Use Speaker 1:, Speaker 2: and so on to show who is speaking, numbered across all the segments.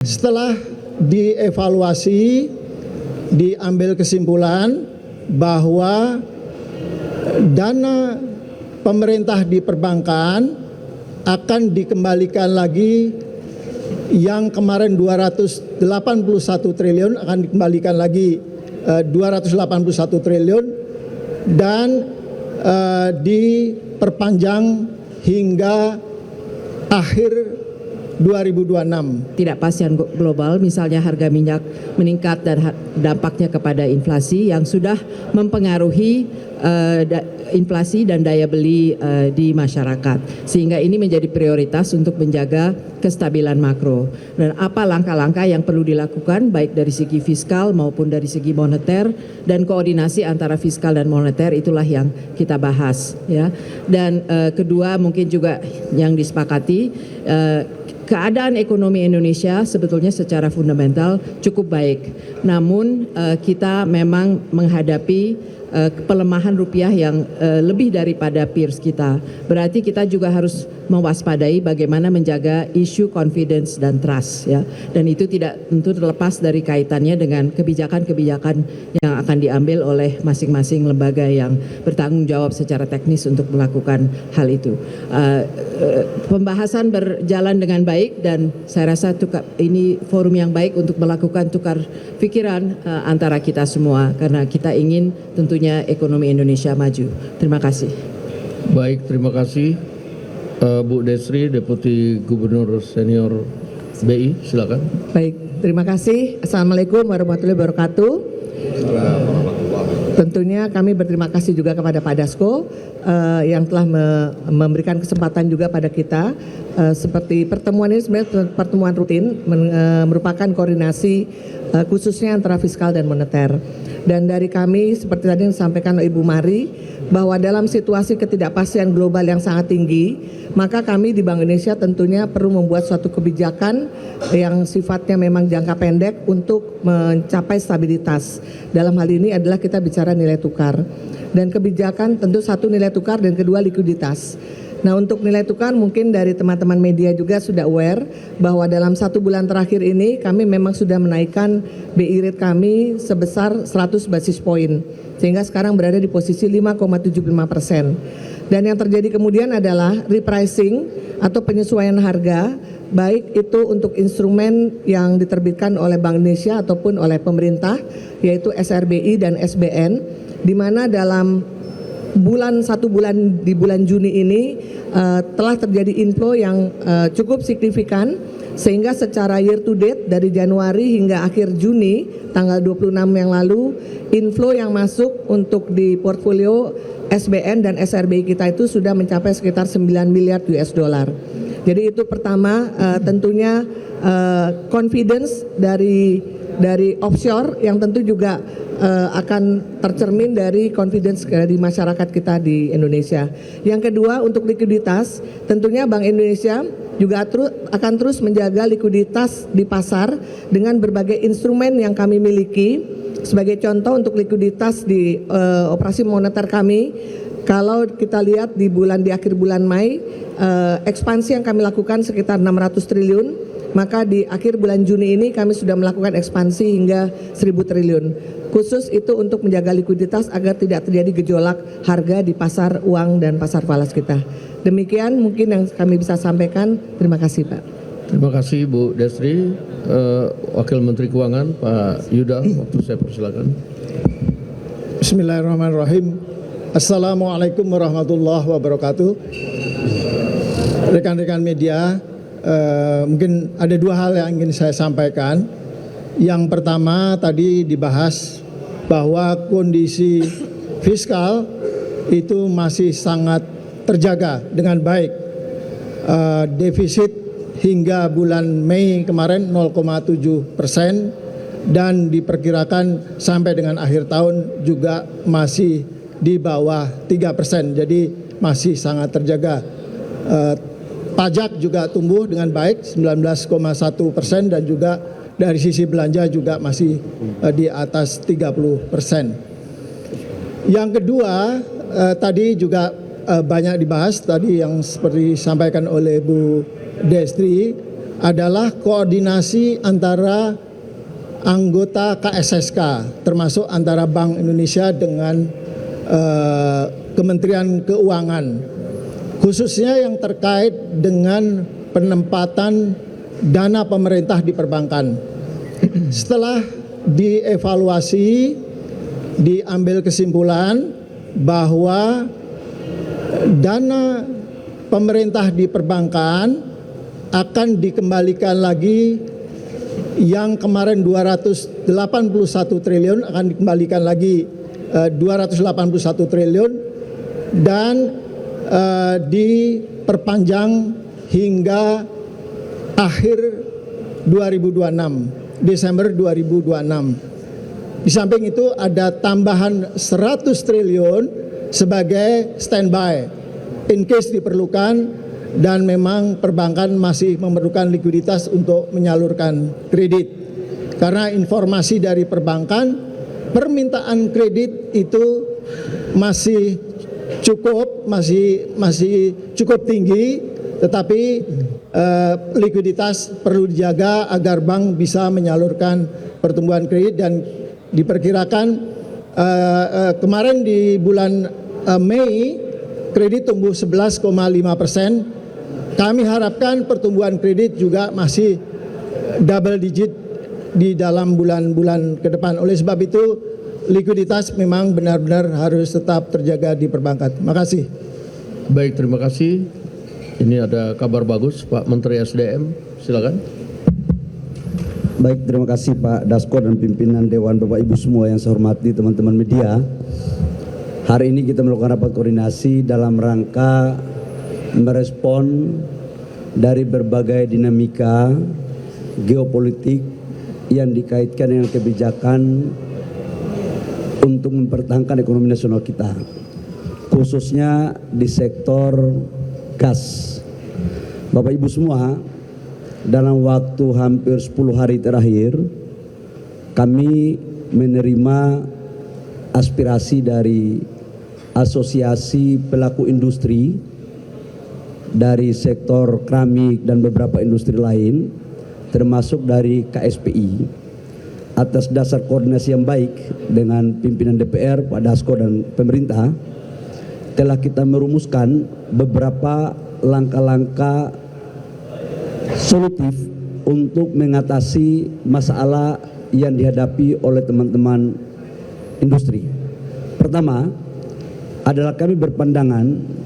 Speaker 1: Setelah dievaluasi, diambil kesimpulan bahwa dana pemerintah di perbankan akan dikembalikan lagi. Yang kemarin 281 triliun akan dikembalikan lagi 281 triliun dan diperpanjang hingga akhir 2026.
Speaker 2: Ketidakpastian global, misalnya harga minyak meningkat dan dampaknya kepada inflasi yang sudah mempengaruhi inflasi dan daya beli di masyarakat, sehingga ini menjadi prioritas untuk menjaga kestabilan makro. Dan apa langkah-langkah yang perlu dilakukan baik dari segi fiskal maupun dari segi moneter, dan koordinasi antara fiskal dan moneter itulah yang kita bahas, ya. Dan kedua mungkin juga yang disepakati, keadaan ekonomi Indonesia sebetulnya secara fundamental cukup baik, namun kita memang menghadapi pelemahan rupiah yang lebih daripada peers kita. Berarti kita juga harus mewaspadai bagaimana menjaga isu confidence dan trust, ya. Dan itu tidak tentu terlepas dari kaitannya dengan kebijakan-kebijakan yang akan diambil oleh masing-masing lembaga yang bertanggung jawab secara teknis untuk melakukan hal itu. Pembahasan berjalan dengan baik dan saya rasa ini forum yang baik untuk melakukan tukar pikiran antara kita semua, karena kita ingin tentunya ekonomi Indonesia maju. Terima kasih.
Speaker 3: Baik, terima kasih. Bu Desri, Deputi Gubernur Senior BI, silakan.
Speaker 4: Baik, terima kasih. Assalamualaikum warahmatullahi wabarakatuh. Tentunya kami berterima kasih juga kepada Pak Dasko yang telah memberikan kesempatan juga pada kita. Seperti pertemuan ini sebenarnya pertemuan rutin, merupakan koordinasi khususnya antara fiskal dan moneter. Dan dari kami seperti tadi yang disampaikan oleh Ibu Mari, bahwa dalam situasi ketidakpastian global yang sangat tinggi, maka kami di Bank Indonesia tentunya perlu membuat suatu kebijakan yang sifatnya memang jangka pendek untuk mencapai stabilitas. Dalam hal ini adalah kita bicara nilai tukar. Dan kebijakan tentu satu nilai tukar dan kedua likuiditas. Nah, untuk nilai tukar mungkin dari teman-teman media juga sudah aware bahwa dalam 1 bulan terakhir ini kami memang sudah menaikkan BI rate kami sebesar 100 basis point, sehingga sekarang berada di posisi 5,75%. Dan yang terjadi kemudian adalah repricing atau penyesuaian harga, baik itu untuk instrumen yang diterbitkan oleh Bank Indonesia ataupun oleh pemerintah, yaitu SRBI dan SBN, di mana dalam satu bulan di bulan Juni ini telah terjadi inflow yang cukup signifikan, sehingga secara year to date dari Januari hingga akhir Juni tanggal 26 yang lalu, inflow yang masuk untuk di portfolio SBN dan SRBI kita itu sudah mencapai sekitar 9 miliar US dollar. Jadi itu pertama, tentunya confidence dari offshore yang tentu juga akan tercermin dari confidence di masyarakat kita di Indonesia. Yang kedua, untuk likuiditas, tentunya Bank Indonesia juga akan terus menjaga likuiditas di pasar dengan berbagai instrumen yang kami miliki. Sebagai contoh untuk likuiditas di operasi moneter kami, kalau kita lihat di akhir bulan Mei, ekspansi yang kami lakukan sekitar 600 triliun, maka di akhir bulan Juni ini kami sudah melakukan ekspansi hingga 1.000 triliun. Khusus itu untuk menjaga likuiditas agar tidak terjadi gejolak harga di pasar uang dan pasar falas kita. Demikian mungkin yang kami bisa sampaikan. Terima kasih, Pak.
Speaker 3: Terima kasih Bu Desri. Wakil Menteri Keuangan Pak Yuda, waktu saya persilakan.
Speaker 1: Bismillahirrahmanirrahim. Assalamualaikum warahmatullahi wabarakatuh. Rekan-rekan media, mungkin ada 2 hal yang ingin saya sampaikan. Yang pertama tadi dibahas bahwa kondisi fiskal itu masih sangat terjaga dengan baik. Defisit hingga bulan Mei kemarin 0,7% dan diperkirakan sampai dengan akhir tahun juga masih di bawah 3%. Jadi masih sangat terjaga. Pajak juga tumbuh dengan baik 19,1% dan juga dari sisi belanja juga masih di atas 30%. Yang kedua, tadi juga banyak dibahas tadi yang seperti disampaikan oleh Bu Destri adalah koordinasi antara anggota KSSK, termasuk antara Bank Indonesia dengan Kementerian Keuangan, khususnya yang terkait dengan penempatan dana pemerintah di perbankan. Setelah dievaluasi, diambil kesimpulan bahwa dana pemerintah di perbankan akan dikembalikan lagi. Yang kemarin 281 triliun akan dikembalikan lagi 281 triliun dan diperpanjang hingga akhir 2026, Desember 2026. Di samping itu ada tambahan 100 triliun sebagai standby in case diperlukan dan memang perbankan masih memerlukan likuiditas untuk menyalurkan kredit. Karena informasi dari perbankan, permintaan kredit itu masih cukup tinggi, tetapi likuiditas perlu dijaga agar bank bisa menyalurkan pertumbuhan kredit. Dan diperkirakan kemarin di bulan Mei kredit tumbuh 11,5%. Kami harapkan pertumbuhan kredit juga masih double digit di dalam bulan-bulan ke depan. Oleh sebab itu likuiditas memang benar-benar harus tetap terjaga di perbankan. Terima kasih.
Speaker 3: Baik, terima kasih. Ini ada kabar bagus, Pak Menteri SDM, silakan.
Speaker 5: Baik, terima kasih Pak Dasko dan pimpinan Dewan, Bapak Ibu semua yang saya hormati, teman-teman media. Hari ini kita melakukan rapat koordinasi dalam rangka merespon dari berbagai dinamika geopolitik yang dikaitkan dengan kebijakan untuk mempertahankan ekonomi nasional kita, khususnya di sektor gas. Bapak Ibu semua, dalam waktu hampir 10 hari terakhir kami menerima aspirasi dari asosiasi pelaku industri dari sektor keramik dan beberapa industri lain, termasuk dari KSPI. Atas dasar koordinasi yang baik dengan pimpinan DPR, Pak Dasko dan pemerintah, telah kita merumuskan beberapa langkah-langkah solutif untuk mengatasi masalah yang dihadapi oleh teman-teman industri. Pertama adalah kami berpandangan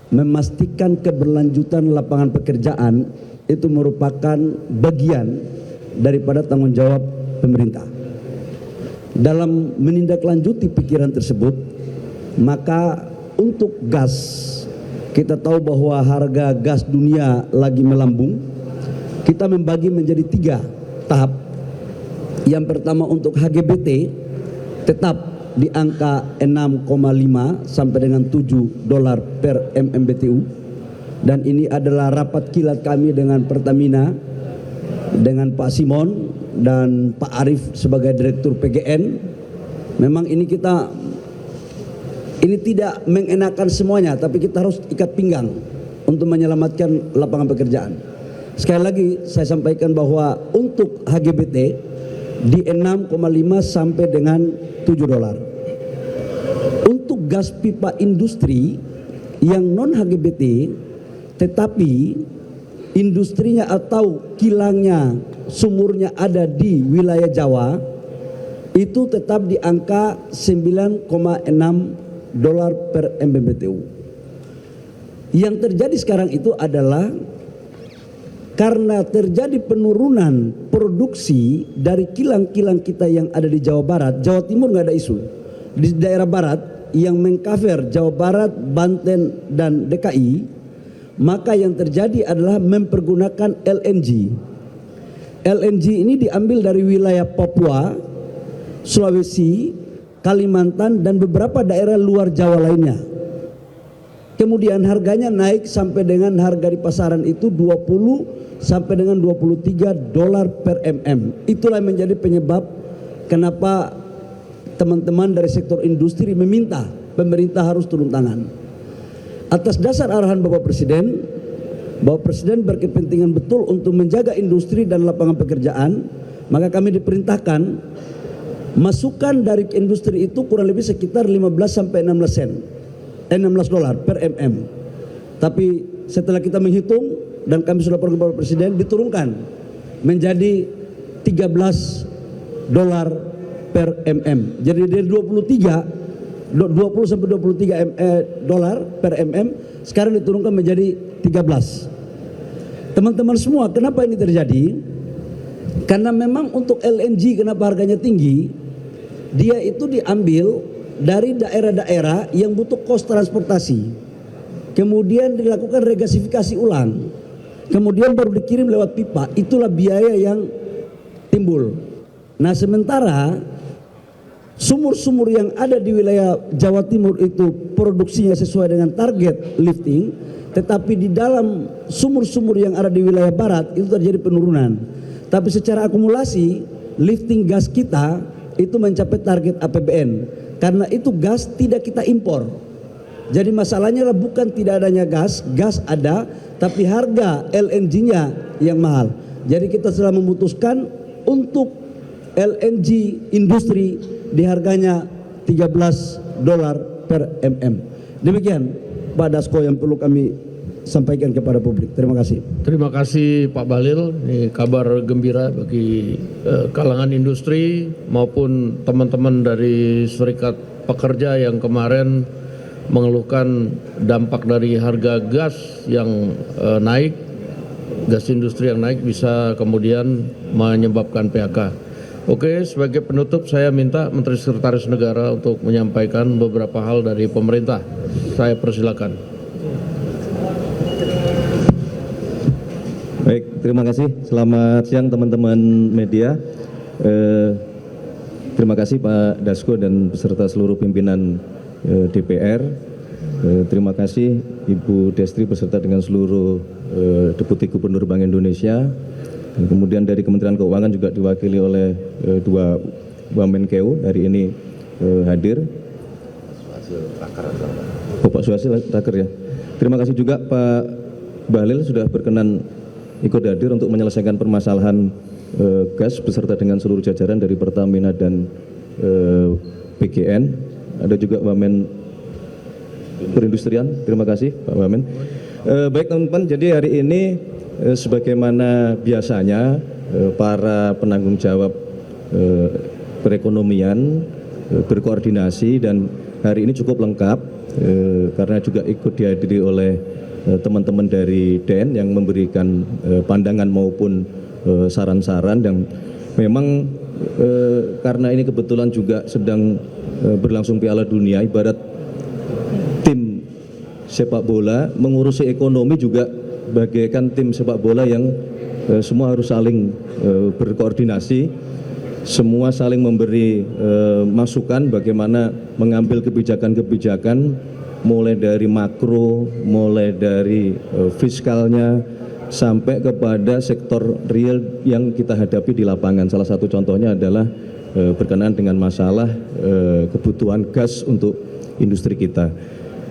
Speaker 5: memastikan keberlanjutan lapangan pekerjaan itu merupakan bagian daripada tanggung jawab pemerintah. Dalam menindaklanjuti pikiran tersebut, maka untuk gas, kita tahu bahwa harga gas dunia lagi melambung. Kita membagi menjadi 3 tahap. Yang pertama untuk HGBT tetap di angka 6,5 sampai dengan $7 per MMBTU, dan ini adalah rapat kilat kami dengan Pertamina, dengan Pak Simon dan Pak Arief sebagai Direktur PGN. Memang ini tidak mengenakan semuanya, tapi kita harus ikat pinggang untuk menyelamatkan lapangan pekerjaan. Sekali lagi saya sampaikan bahwa untuk HGBT di 6,5 sampai dengan $7. Untuk gas pipa industri yang non HGBT tetapi industrinya atau kilangnya, sumurnya ada di wilayah Jawa, itu tetap di angka $9,6 per MMBTU. Yang terjadi sekarang itu adalah karena terjadi penurunan produksi dari kilang-kilang kita yang ada di Jawa Barat. Jawa Timur nggak ada isu. Di daerah Barat yang mengcover Jawa Barat, Banten, dan DKI, maka yang terjadi adalah mempergunakan LNG. LNG ini diambil dari wilayah Papua, Sulawesi, Kalimantan, dan beberapa daerah luar Jawa lainnya. Kemudian harganya naik sampai dengan harga di pasaran itu 20 sampai dengan $23 per mm. Itulah yang menjadi penyebab kenapa teman-teman dari sektor industri meminta pemerintah harus turun tangan. Atas dasar arahan Bapak Presiden, bahwa Presiden berkepentingan betul untuk menjaga industri dan lapangan pekerjaan, maka kami diperintahkan masukan dari industri itu kurang lebih sekitar 15 sampai 16 sen. 16 dolar per mm. Tapi setelah kita menghitung dan kami sudah laporkan kepada Presiden, diturunkan menjadi 13 dolar per mm. Jadi dari 20 sampai 23 dolar per mm sekarang diturunkan menjadi 13. Teman-teman semua, kenapa ini terjadi? Karena memang untuk LNG kenapa harganya tinggi? Dia itu diambil dari daerah-daerah yang butuh kos transportasi, kemudian dilakukan regasifikasi ulang, kemudian baru dikirim lewat pipa. Itulah biaya yang timbul. Nah, sementara sumur-sumur yang ada di wilayah Jawa Timur itu produksinya sesuai dengan target lifting, tetapi di dalam sumur-sumur yang ada di wilayah Barat itu terjadi penurunan. Tapi secara akumulasi lifting gas kita itu mencapai target APBN. Karena itu gas tidak kita impor. Jadi masalahnya adalah bukan tidak adanya gas, gas ada, tapi harga LNG-nya yang mahal. Jadi kita telah memutuskan untuk LNG industri di harganya 13 dolar per mm. Demikian Pak Dasko yang perlu kami sampaikan kepada publik. Terima kasih.
Speaker 3: Terima kasih Pak Bahlil. Ini kabar gembira bagi kalangan industri maupun teman-teman dari serikat pekerja yang kemarin mengeluhkan dampak dari harga gas yang naik, gas industri yang naik bisa kemudian menyebabkan PHK. Oke, sebagai penutup saya minta Menteri Sekretaris Negara untuk menyampaikan beberapa hal dari pemerintah. Saya persilakan.
Speaker 6: Baik, terima kasih. Selamat siang teman-teman media. Terima kasih Pak Dasko dan beserta seluruh pimpinan DPR. Terima kasih Ibu Destri beserta dengan seluruh Deputi Gubernur Bank Indonesia. Dan kemudian dari Kementerian Keuangan juga diwakili oleh dua Wamenkeu hari ini hadir. Bapak Suhasil Taker ya. Terima kasih juga Pak Bahlil sudah berkenan ikut hadir untuk menyelesaikan permasalahan gas beserta dengan seluruh jajaran dari Pertamina dan PGN. Ada juga Wamen Perindustrian. Terima kasih Pak Wamen. Baik teman-teman, jadi hari ini sebagaimana biasanya para penanggung jawab perekonomian berkoordinasi dan hari ini cukup lengkap karena juga ikut dihadiri oleh teman-teman dari DEN yang memberikan pandangan maupun saran-saran dan memang karena ini kebetulan juga sedang berlangsung Piala Dunia, ibarat tim sepak bola mengurusi ekonomi juga bagaikan tim sepak bola yang semua harus saling berkoordinasi, semua saling memberi masukan bagaimana mengambil kebijakan-kebijakan mulai dari makro, mulai dari fiskalnya sampai kepada sektor real yang kita hadapi di lapangan. Salah satu contohnya adalah berkenaan dengan masalah kebutuhan gas untuk industri kita.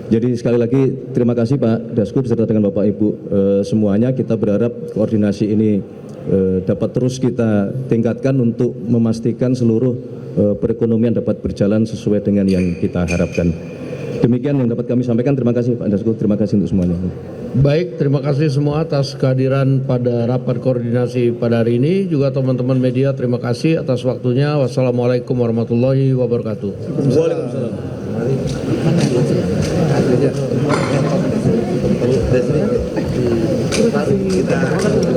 Speaker 6: Jadi sekali lagi terima kasih Pak Dasko beserta dengan Bapak Ibu semuanya. Kita berharap koordinasi ini dapat terus kita tingkatkan untuk memastikan seluruh perekonomian dapat berjalan sesuai dengan yang kita harapkan. Demikian yang dapat kami sampaikan. Terima kasih Pak Dasko, terima kasih untuk semuanya.
Speaker 3: Baik, terima kasih semua atas kehadiran pada rapat koordinasi pada hari ini. Juga teman-teman media, terima kasih atas waktunya. Wassalamualaikum warahmatullahi wabarakatuh. Waalaikumsalam.